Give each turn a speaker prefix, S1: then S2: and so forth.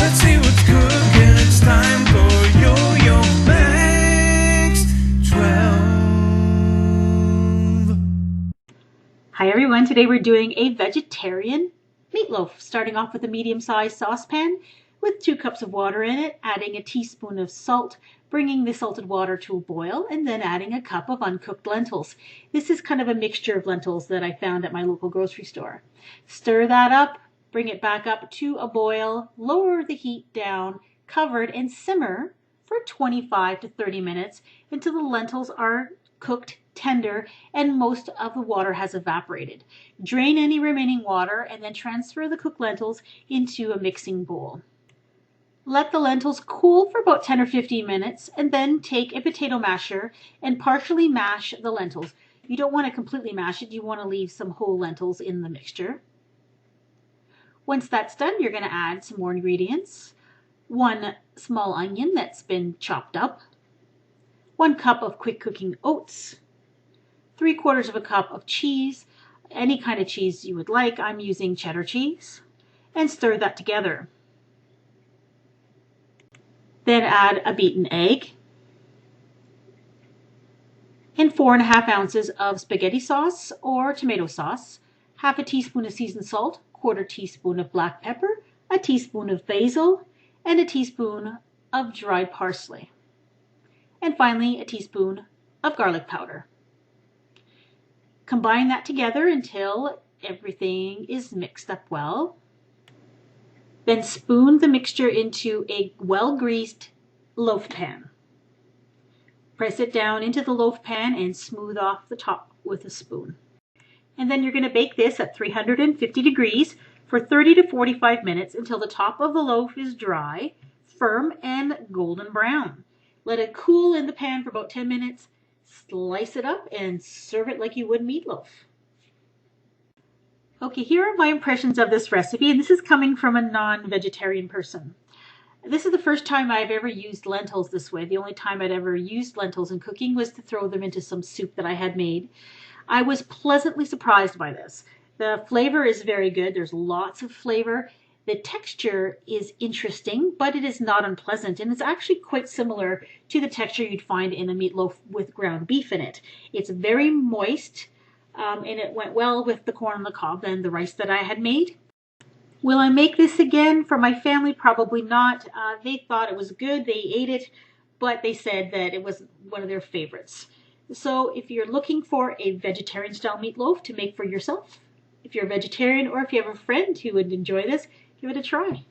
S1: Let's see what's cooking. It's time for Yo-Yo Max 12.
S2: Hi everyone, today we're doing a vegetarian meatloaf, starting off with a medium-sized saucepan with 2 cups of water in it, adding a teaspoon of salt, bringing the salted water to a boil, and then adding a cup of uncooked lentils. This is kind of a mixture of lentils that I found at my local grocery store. Stir that up, bring it back up to a boil, lower the heat down, cover it, and simmer for 25 to 30 minutes until the lentils are cooked tender and most of the water has evaporated. Drain any remaining water and then transfer the cooked lentils into a mixing bowl. Let the lentils cool for about 10 or 15 minutes and then take a potato masher and partially mash the lentils. You don't want to completely mash it, you want to leave some whole lentils in the mixture. Once that's done, you're going to add some more ingredients. 1 small onion that's been chopped up, 1 cup of quick cooking oats, 3/4 of a cup of cheese, any kind of cheese you would like. I'm using cheddar cheese, and stir that together. Then add a beaten egg and 4½ ounces of spaghetti sauce or tomato sauce, 1/2 teaspoon of seasoned salt, 1/4 teaspoon of black pepper, a teaspoon of basil, and a teaspoon of dried parsley. And finally, a teaspoon of garlic powder. Combine that together until everything is mixed up well. Then spoon the mixture into a well-greased loaf pan. Press it down into the loaf pan and smooth off the top with a spoon. And then you're going to bake this at 350 degrees for 30 to 45 minutes until the top of the loaf is dry, firm, and golden brown. Let it cool in the pan for about 10 minutes. Slice it up and serve it like you would meatloaf. Okay, here are my impressions of this recipe, and this is coming from a non-vegetarian person. This is the first time I've ever used lentils this way. The only time I'd ever used lentils in cooking was to throw them into some soup that I had made. I was pleasantly surprised by this. The flavor is very good. There's lots of flavor. The texture is interesting, but it is not unpleasant, and it's actually quite similar to the texture you'd find in a meatloaf with ground beef in it. It's very moist, and it went well with the corn on the cob and the rice that I had made. Will I make this again for my family? Probably not. They thought it was good. They ate it, but they said that it was one of their favorites. So if you're looking for a vegetarian-style meatloaf to make for yourself, if you're a vegetarian or if you have a friend who would enjoy this, give it a try.